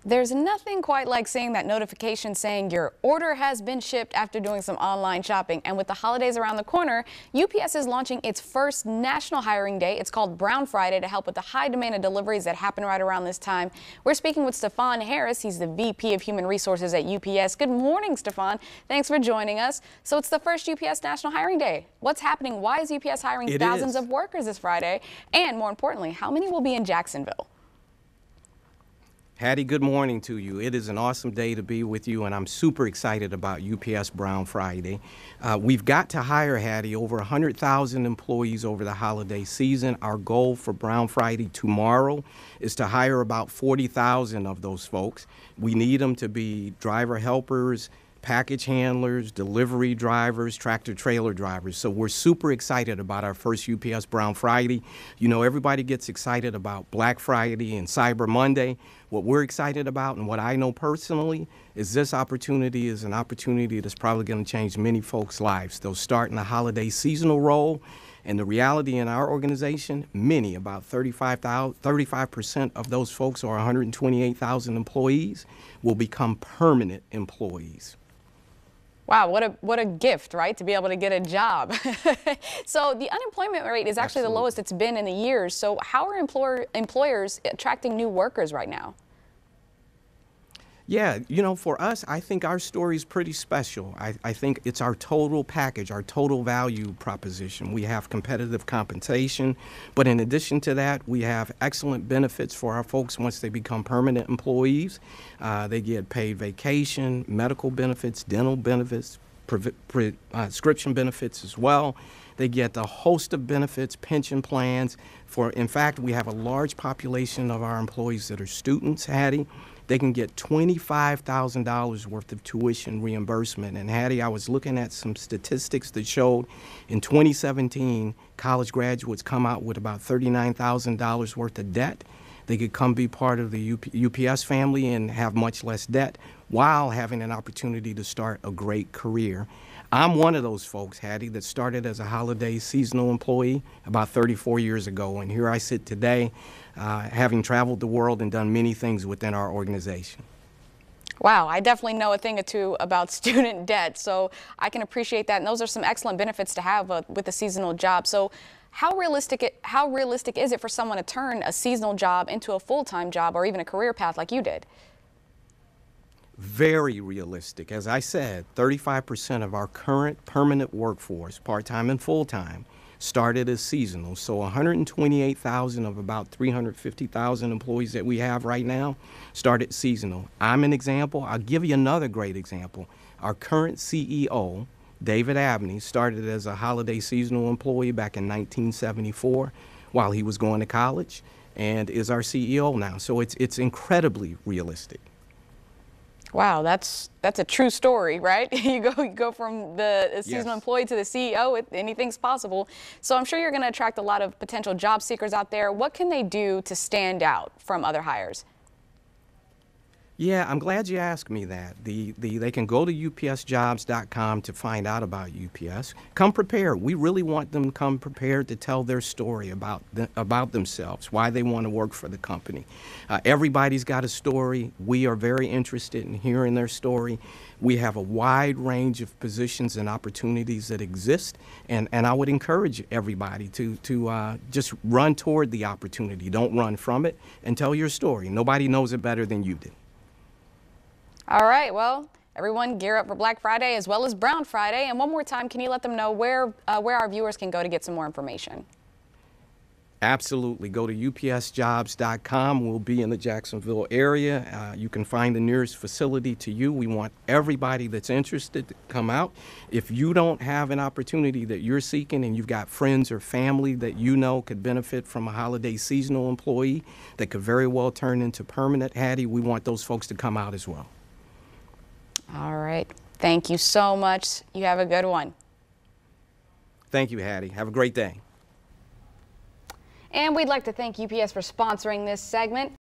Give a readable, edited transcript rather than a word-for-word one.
There's nothing quite like seeing that notification saying your order has been shipped after doing some online shopping. And with the holidays around the corner, UPS is launching its first national hiring day. It's called Brown Friday to help with the high demand of deliveries that happen right around this time. We're speaking with Stefan Harris. He's the VP of Human Resources at UPS. Good morning, Stefan. Thanks for joining us. So it's the first UPS National Hiring Day. What's happening? Why is UPS hiring thousands of workers this Friday? And more importantly, how many will be in Jacksonville? Hattie, good morning to you. It is an awesome day to be with you, and I'm super excited about UPS Brown Friday. We've got to hire, Hattie, over 100,000 employees over the holiday season. Our goal for Brown Friday tomorrow is to hire about 40,000 of those folks. We need them to be driver helpers, package handlers, delivery drivers, tractor-trailer drivers. So we're super excited about our first UPS Brown Friday. You know, everybody gets excited about Black Friday and Cyber Monday. What we're excited about, and what I know personally, is this opportunity is an opportunity that's probably going to change many folks' lives. They'll start in the holiday seasonal role. And the reality in our organization, many, about 35% of those folks, or 128,000 employees, will become permanent employees. Wow, what a gift, right, to be able to get a job. So the unemployment rate is actually the lowest it's been in years. So how are employers attracting new workers right now? Yeah, you know, for us, I think our story is pretty special. I think it's our total package, our total value proposition. We have competitive compensation, but in addition to that, we have excellent benefits for our folks once they become permanent employees. They get paid vacation, medical benefits, dental benefits, prescription benefits as well. They get a host of benefits, pension plans. In fact, we have a large population of our employees that are students, Hattie. They can get $25,000 worth of tuition reimbursement. And Hattie, I was looking at some statistics that showed in 2017, college graduates come out with about $39,000 worth of debt. They could come be part of the UPS family and have much less debt while having an opportunity to start a great career. I'm one of those folks, Hattie, that started as a holiday seasonal employee about 34 years ago. And here I sit today, having traveled the world and done many things within our organization. Wow, I definitely know a thing or two about student debt, so I can appreciate that. And those are some excellent benefits to have with a seasonal job. So how realistic is it for someone to turn a seasonal job into a full-time job or even a career path like you did? Very realistic. As I said, 35% of our current permanent workforce, part-time and full-time, started as seasonal. So 128,000 of about 350,000 employees that we have right now started seasonal. I'm an example. I'll give you another great example. Our current CEO, David Abney, started as a holiday seasonal employee back in 1974 while he was going to college, and is our CEO now. So it's incredibly realistic. Wow, that's a true story, right? You go from the seasonal employee to the CEO. Anything's possible. So I'm sure you're going to attract a lot of potential job seekers out there. What can they do to stand out from other hires? Yeah, I'm glad you asked me that. They can go to upsjobs.com to find out about UPS. Come prepared. We really want them to come prepared to tell their story about themselves, why they want to work for the company. Everybody's got a story. We are very interested in hearing their story. We have a wide range of positions and opportunities that exist, and I would encourage everybody to just run toward the opportunity. Don't run from it, and tell your story. Nobody knows it better than you do. All right, well, everyone gear up for Black Friday as well as Brown Friday. And one more time, can you let them know where our viewers can go to get some more information? Absolutely. Go to upsjobs.com. We'll be in the Jacksonville area. You can find the nearest facility to you. We want everybody that's interested to come out. If you don't have an opportunity that you're seeking and you've got friends or family that you know could benefit from a holiday seasonal employee that could very well turn into permanent, Hattie, we want those folks to come out as well. All right. Thank you so much. You have a good one. Thank you, Hattie. Have a great day. And we'd like to thank UPS for sponsoring this segment.